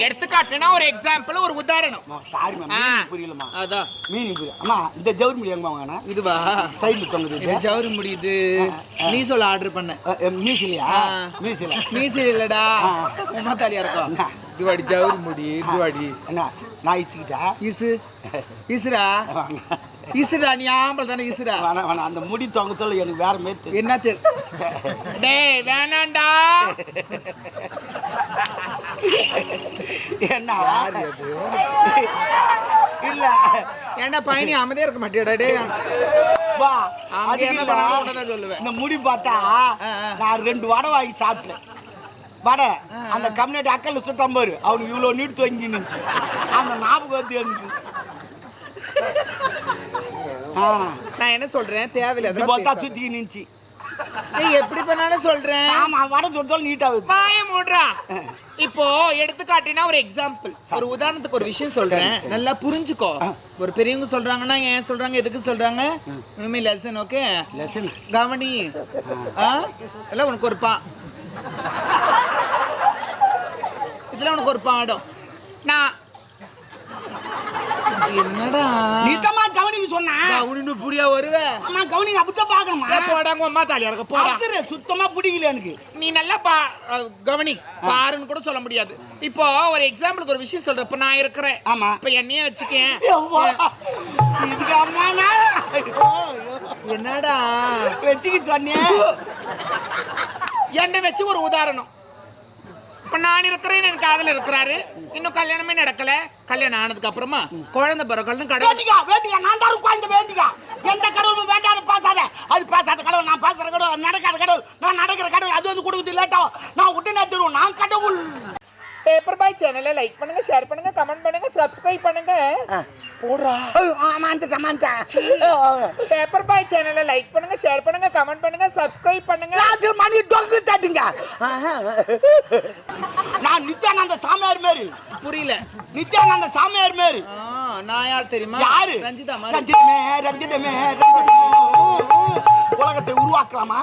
எடுத்துக்காட்டுனா ஒரு எக்ஸாம்பிள், ஒரு உதாரணம். சாரி மேம், புரியலமா. அதான் மீனிங் புரியல. அம்மா இந்த ஜவுரி முடி எங்க வாங்கினா? இதுவா சைடுல தொங்குது. இது ஜவுரி முடி. இது மீசோல ஆர்டர் பண்ண. மீசிலியா? மீசில இல்லடா, சும்மா தாலியா இருக்கும். இதுவாடி ஜவுரி முடி. இதுவாடி என்ன நான் இச்சுக்கிட்டா? இசுரா இசுரா, நீ ஆம்பளை தானே. இசுரா வேணாம், அந்த முடி தொங்க சொல்ல எனக்கு வேற மேத்து. என்ன டேய் வேணாண்டா. என்ன இல்ல ஏன்னா பையனி அமைதியா இருக்க மாட்டேடா. டே வா, அது என்ன பண்ண சொல்லுவேன். இந்த முடி பார்த்தா நான் 2 வடை வாங்கி சாப்பிட்டேன். வடை அந்த கம்யூனிட்டி அக்கல்ல சுட்டான் பாரு, அவனுக்கு இவ்வளோ நீட்டு தொங்கி நின்றுச்சு. அந்த ஞாபகம் வந்து எனக்கு. நான் என்ன சொல்றேன், தேவையில்லை பார்த்தா சுத்தி நின்றுச்சு. எப்படி பண்ணாலும் சொல்றேன். ஆமா, வடை சுட்டாலும் நீட்டாகுது. வாய மூடுறா. இப்போ எடுத்துக்காட்டினா ஒரு எக்ஸாம்பிள், ஒரு உதாரணத்துக்கு ஒரு விஷயம் சொல்றேன், நல்லா புரிஞ்சுக்கோ. ஒரு பெரியவங்க சொல்றாங்கன்னா ஏன் சொல்றாங்க, எதுக்கு சொல்றாங்க, லெசன். ஓகே, லெசன் கவனி. எல்லாம் உனக்கு ஒரு இதுல உனக்கு ஒரு பாடம். நான் என்னடா நீத்தமா கவனிக்க சொன்னா கவனின்னு புரியா வருவேன். அம்மா கவனிக்க அப்படித்தான் பாக்கணுமா? போடாங்க அம்மா தாலியா இருக்க போடா. சுத்தமா பிடிக்கல எனக்கு. நீ நல்லா கவனி, பாருன்னு கூட சொல்ல முடியாது. இப்போ ஒரு எக்ஸாம்பிளுக்கு ஒரு விஷயம் சொல்றேன். இப்ப நான் இருக்கிறேன். ஆமா, இப்ப என்னையே வச்சுக்கேன். இதுக்கு அம்மா என்னடா வச்சுக்க சொன்னிய? என்னை வச்சு ஒரு உதாரணம். இப்ப நான் இருக்கிறேன், என் காதல இருக்கிறாரு, இன்னும் கல்யாணமே நடக்கல. கல்யாணம் ஆனதுக்கு அப்புறமா குழந்தை பிறக்கணும். கடவுள் நான் தான் குழந்தை வேண்டிக்கா. எந்த கடவுளும் வேண்டாத பேசாத. அது பேசாத கடவுள், நான் பேசுற கடவுள், நடக்காத கடவுள், நான் நடக்கிற கடவுள். அது வந்து கொடுக்குது லேட்டாகும். நான் உடனே தருவோம். நான் கடவுள். பேப்பர் பாய் சேனலை லைக் பண்ணுங்க, ஷேர் பண்ணுங்க, கமெண்ட் பண்ணுங்க, சப்ஸ்கிரைப் பண்ணுங்க. போடுறா. பேப்பர் பாய் சேனலை லைக் பண்ணுங்க, ஷேர் பண்ணுங்க, கமெண்ட் பண்ணுங்க, சப்ஸ்கிரைப் பண்ணுங்க. மணி டொங்கு தட்டுங்க. நான் நித்யானந்த சாமியார் மாரி. புரியல. நித்யானந்த சாமியார் மாரி. நான் யார் தெரியுமா? யாரு? ரஞ்சிதா. ரஞ்சிதமே. உலகத்தை உருவாக்கலாமா?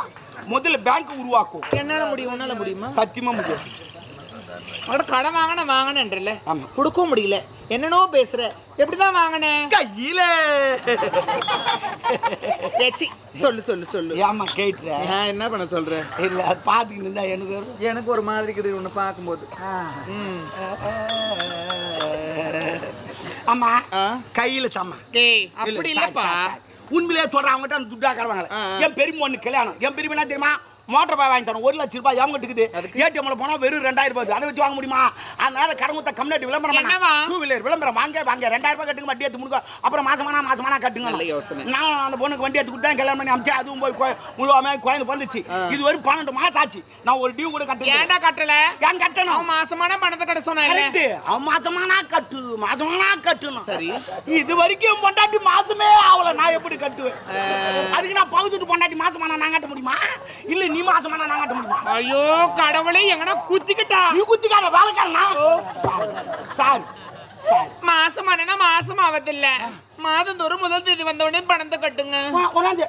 முதல்ல பேங்க் உருவாக்கும். என்னால முடியும், உன்னால முடியுமா? சத்தியமா முடியும். கடன் வாங்கினேன்றல, கொடுக்க முடியல. என்னனோ பேசுற. எப்படிதான் வாங்கினேன்? கையில. சொல்லு. ஏமா கேட்ற? என்ன பண்ண சொல்ற? இல்ல அது பாத்துக்கிட்டு இருந்தா எனக்கு ஒரு மாதிரி இருக்குது உன்னை பார்க்கும்போது. ஆமா, கையில தாமா. அப்படி இல்லப்பா, உண்மையிலேயே சொல்றேன். அவங்ககிட்ட துட்டா கடவாங்களே. என் பெரியம்மா ஒண்ணு கல்யாணம். என் பெரியம்மா என்ன தெரியுமா? மோட்டர் பாய் வாங்கி தரணும். 1 லட்சம் ரூபாய் ஏமாட்டுக்குது. ஏடிஎம்ல போனா வெறும் 2000 ரூபாய். அதை வச்சு வாங்க முடியுமா? அதனால கடங்குத்த கம்யூனிட்டி விளம்பரம், 2 வீலர் விளம்பரம் வாங்க 2000 ரூபாய் கட்டுங்க, வண்டி எடுத்து முடிக்க. அப்புறம் மாசமானா கட்டுங்க. நான் அந்த பொண்ணுக்கு வண்டி எடுத்து கொடுத்தேன், கல்யாணம் பண்ணி அமிச்சேன். அதுவும் போய் முழுவாம கோயில் வந்துச்சு. இது வரும் 12 மாசம் ஆச்சு. நான் ஒரு டியூ கூட கட்டல. ஏன்டா கட்டல? ஏன் கட்டணும்? மாசமான பணத்தை கட்ட சொன்னாங்க. அவன் மாசமானா கட்டணும். சரி, இது வரைக்கும் பொண்டாட்டி மாசமே ஆகல. நான் எப்படி கட்டுவேன்? அதுக்கு நான் பகுதிட்டு பொண்டாட்டி மாசமானா நான் கட்ட முடியுமா? இல்ல நீ மாசமானா நான் கட்ட முடியுமா? ஐயோ கடவுளே, எங்கனா குத்திக்கிட்டா. நீ குத்திக்காத வேலைக்காரனா? சார் மாசமானா மாசம் ஆவதில்ல. மாதந்தோறும் முதல் தேதி வந்த உடனே பணத்தை கட்டுங்க. ஒன்னாந்து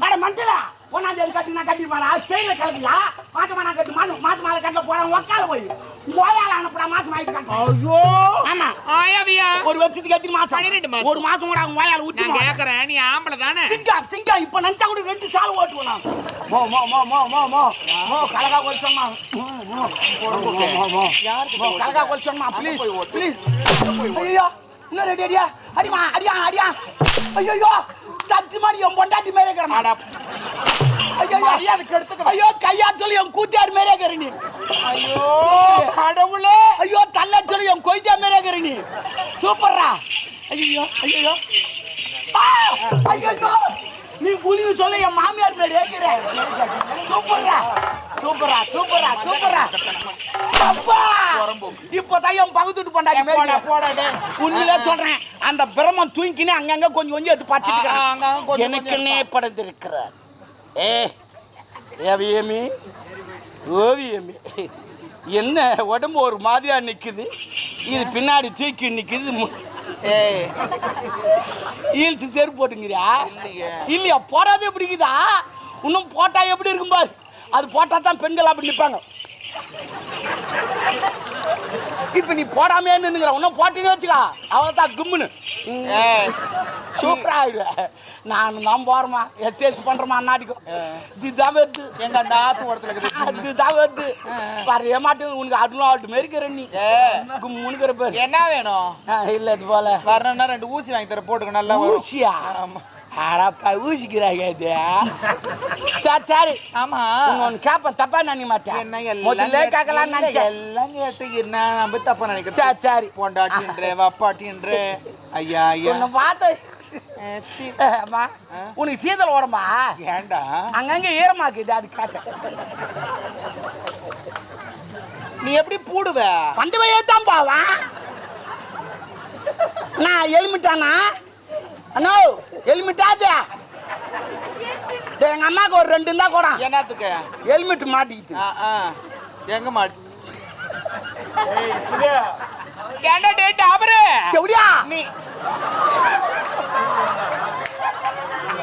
அட மண்டலா, ஒன்னாந்து கட்டி நான் கட்டிப்பானா? செயல கலக்கியா? மாசமானா கட்டு. மாசமால கட்டல போற உக்கால போய் கோயால அனுப்புறா. மாசம் ஆயிட்டு கட்ட. ஐயோ ஆமா, ஆயாவியா? ஒரு வருஷத்துக்கு எத்தனை மாசம்? 12 மாசம். ஒரு மாசம் கூட அவங்க கோயால ஊத்தி. நான் கேக்குறேன், நீ ஆம்பளை தானே? சிங்கா இப்ப நஞ்சா கூட 2 சால் ஓட்டுவோம். நான் மோ கலகா கொல்சம்மா. யாருக்கு கலகா கொல்சம்மா? ப்ளீஸ். ஐயோ இன்னும் ரெடியா? அடியா. ஐயோ சத்தியமா நீ என் பொண்டாட்டி மேலே இருக்கிற மாடா. ஐயோ கையா சொல்லி என் கூத்தியார் மேலே இருக்கிற நீ. ஐயோ கடவுளே. ஐயோ தள்ள சொல்லி என் கொய்தியா மேலே இருக்கிற நீ. சூப்பர்ரா. ஐயோ நீ புலிய சொல்ல என் மாமியார் மேலே இருக்கிற. சூப்பர்ரா. அப்பா இப்பதான் என் பகுத்துட்டு பொண்டாட்டி மேலே போடாடே. உண்மையிலே சொல்றேன், அந்த பிரம்மன் தூங்கினே அங்கங்க கொஞ்சம் எடுத்து பாச்சிட்டு எனக்குன்னே படைத்திருக்கிறார். ஓவியமே என்ன உடம்பு ஒரு மாதிரியா நிக்குது. இது பின்னாடி தூக்கி நிக்குது. ஹீல்ஸ் செருப்பு போட்டுங்கிறியா? இல்லையா? போடாது எப்படிக்குதா? இன்னும் போட்டா எப்படி இருக்கும் பாரு. அது போட்டா தான் பெண்கள் அப்படி நிற்பாங்க. இப்ப நீ போடாமே நின்னுங்கிற ஒன்னும் போட்டீங்கன்னு வச்சுக்கா அவ்வளோதான் கும்முன்னு சூப்பரா ஆயிடுவேன். நான் தான் போறேமா எக்ஸசைஸ் பண்றேமா அண்ணாடிக்கும் இதுதான் வருது எங்க அந்த ஆத்து ஓரத்துல அதுதான் வருது வரைய மாட்டேங்குது உனக்கு அட்லாட் மாரிக்கிற நீ கும்முனுக்கிற பேர் என்ன வேணும்? இல்ல இது போல வரணும்னா 2 ஊசி வாங்கி தர போட்டுக்க நல்லா ஊசியா? அடப்பா ஊசிக்கிறாங்க இது. சரி சரி ஆமா ஒன்னு கேப்பேன் தப்பா நினைக்க மாட்டேன். என்ன முதல்ல கேட்கலாம் நினைச்சேன். எல்லாம் கேட்டு என்ன நம்ம தப்பா நினைக்கிறேன். சரி சரி பொண்டாட்டின்ற வப்பாட்டின்ற ஐயா ஐயா உன்னை பார்த்து அம்மா உனக்கு சீதல் ஓடமா ஏண்டா அங்கங்க ஈரமாக்குது அது கேட்டேன். நீ எப்படி பூடுவ? வண்டி வழியே தான் போவான். நான் ஹெல்மெட்டானா அண்ணோ ஹெல்மெட்டாது எங்க அம்மாவுக்கு ஒரு 2 இருந்தா கூட என்னத்துக்கு ஹெல்மெட் மாட்டிக்கிட்டு எங்க மாட்டி ஏண்டா டேட் அவரு எப்படியா நீ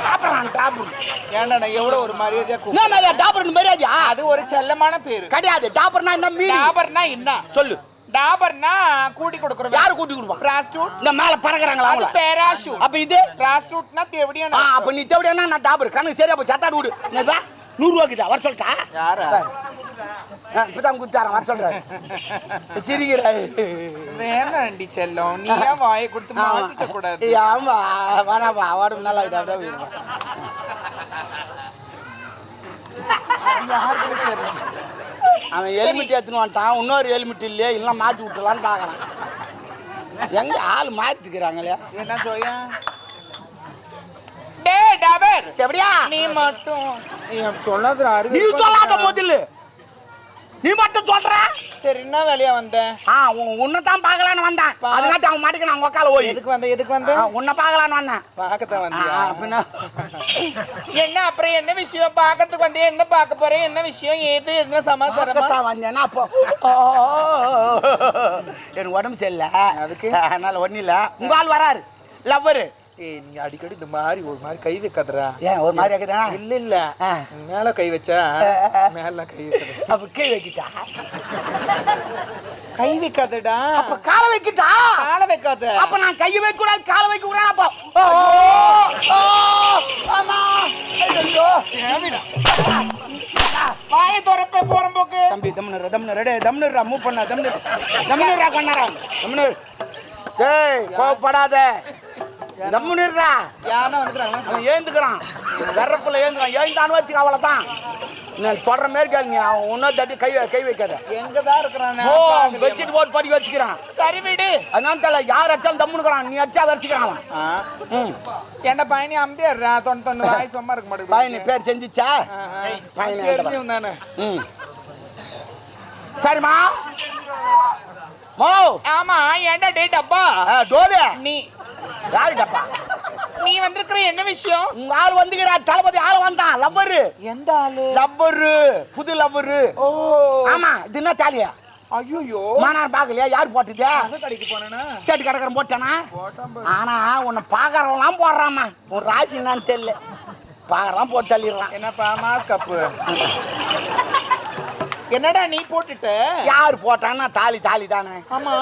டாப்பர் டாப்பர் ஏண்டா நான் எவ்வளவு ஒரு மரியாதையா என்ன மாதிரி டாப்பர் மரியாதையா? அது ஒரு செல்லமான பேரு கிடையாது. டாப்பர்னா என்ன மீன்? டாபர்னா என்ன சொல்லு. டாபர்னா கூட்டி கொடுக்கறோம். யாரு கூட்டி கொடுப்பா? பிராஸ்டியூட். இந்த மேல பறக்குறாங்களா அது பேராஷூட். அப்ப இது பிராஸ்டியூட்னா தேவடியான. அப்ப நீ தேவடியானா நான் டாபர் கணக்கு சரியா போய் சத்தாடு விடு. என்னப்பா 100 ரூபாய்க்குதா வர சொல்லிட்டா? யாரா இப்பதான் குத்தாரன் வர சொல்றாரு. சிரிக்கிறாரு. வேணாண்டி செல்லம் நீ ஏன் வாயை கொடுத்து மாட்டிக்க கூடாது? ஆமா வேணாப்பா உடம்பு நல்லா இது அப்படியே அவன் ஹெல்மெட் எடுத்துன்னு வந்துட்டான். இன்னொரு ஹெல்மெட் இல்லையே இல்லை மாட்டி விட்டுலான்னு பார்க்குறான். எங்க ஆள் மாட்டிக்கிறாங்களே என்ன சொல்ல? டேய் டாபர் எப்படியா நீ மட்டும் சொல்லாத நீ சொல்லாத முதல்ல நீ மட்டும் சொல்ற. சரி என்ன வேலையா வந்த? உன்னைத்தான் பார்க்கலான்னு வந்தேன். அதுக்காட்டி அவன் மாட்டிக்க நான் உக்கால போய் எதுக்கு வந்த உன்னை பார்க்கலான்னு வந்தேன். பார்க்கத்தான் வந்தியா? அப்படின்னா என்ன அப்புறம் என்ன விஷயம்? பார்க்கறதுக்கு வந்தே என்ன பார்க்க போறேன்? என்ன விஷயம்? ஏது என்ன சமாச்சாரம் வந்தேன்னா அப்போ எனக்கு உடம்பு சரியில்லை அதுக்கு அதனால ஒன்றும் இல்லை. உங்க ஆள் வராரு லவ்வரு. நீ அடிக்கடி இந்த மாதிரி ஒரு மாதிரி கை வைக்காதடா. ஏன் ஒரு மாதிரி வைக்கிறா? இல்ல மேல கை வச்சா மேல கை வைக்காத. அப்ப கை வைக்கிட்டா கை வைக்காதடா. அப்ப காலை வைக்கிட்டா? காலை வைக்காத. அப்ப நான் கை வைக்க கூடாது காலை வைக்க கூடாது. அப்போ ஆமா வாயை திறப்ப போறோம் போக்கு. தம்பி தம்னு மூவ் பண்ண தம்னுரா பண்ணறா தம்னு. டேய் கோபப்படாத தம்னுரா. யானா வந்துக்கறாங்க. அவன் ஏந்துக்கறான். கரப்பல ஏந்துறான். ஏந்தான்னு வச்சுக்க அவ்வளவுதான். நான் சொல்ற மாதிரி கேளுங்க. அவன் ஒன்னும் தட்டி கை வைக்காத. எங்கதான் இருக்கிறான்? வச்சிட்டு போட்டு படி வச்சுக்கிறான். சரி விடு. அதனால தெரியல யார் அடிச்சாலும் தம்முனுக்குறான். நீ அடிச்சா வச்சுக்கிறான். என்ன பையனி அம்தியறா தொண்ணு வாய் சும்மா இருக்க மாட்டேங்குது. பையனி பேர் செஞ்சிச்சா? பையனி தெரிஞ்சு நானு. சரிமா மோ. ஆமா ஏண்டா டேட் அப்பா டோலு நீ யாரு டப்பா? நீ வந்திருக்கிற என்ன விஷயம்? உங்க ஆள் வந்துக்கிறா. தளபதி ஆள் வந்தான். லவ்வரு. எந்த ஆளு? லவ்வரு புது லவ்வரு. ஓ ஆமா இது என்ன தாலியா? ஐயோ மானார் பாக்கலையா? யார் போட்டுது? கடைக்கு போனா சேட்டு கடற்கரை போட்டானா? ஆனா உன்னை பாக்குறவெல்லாம் போடுறாமா. உன் ராசி என்னன்னு தெரியல. பாக்குறான் போட்டு தள்ளிடுறான். என்னப்பா மாஸ் கப்பு என்னடா நீ போட்டுட்ட? யார் போட்டான்னா தாலி தானே. ஆமா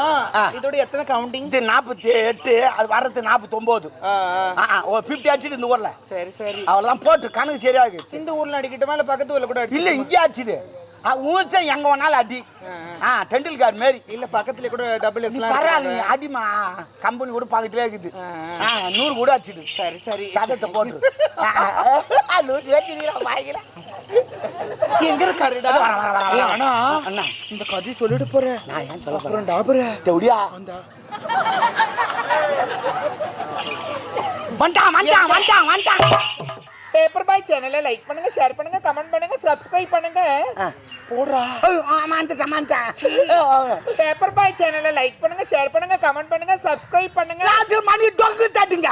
இதோட எத்தனை கவுண்டிங்? இது 48. அது வர்றது 49. 50 அடிச்சுட்டு இந்த ஊர்ல. சரி சரி அவெல்லாம் போட்டு கணக்கு சரியாகு. இந்த ஊர்ல அடிக்கிட்டமா இல்ல பக்கத்து ஊர்ல கூட இல்ல இங்கே அடிச்சுது. ஊர்ச்சா எங்க வேணாலும் அடி. டெண்டுல்கர் மாரி இல்ல பக்கத்துல கூட டபுள் எஸ்லாம் பரவாயில்ல அடிமா. கம்பெனி கூட பக்கத்துல இருக்குது. 100 கூட அடிச்சுடு. சரி சரி சதத்தை போட்டு 100 வச்சிருக்கா வாங்கில. எங்க இருக்காருடா? அண்ணா அண்ணா இந்த கதை சொல்லிட்டு போறேன். நான் ஏன் சொல்ல போறேன்? டாபர் தெவுடியா அந்த வந்துட்டான். பேப்பர் பாய் சேனலை லைக் பண்ணுங்க, ஷேர் பண்ணுங்க, கமெண்ட் பண்ணுங்க, சப்ஸ்கிரைப் பண்ணுங்க. போடுறா. பேப்பர் பாய் சேனலை லைக் பண்ணுங்க, ஷேர் பண்ணுங்க, கமெண்ட் பண்ணுங்க, சப்ஸ்கிரைப் பண்ணுங்க. மணி டொங்கு தட்டுங்க.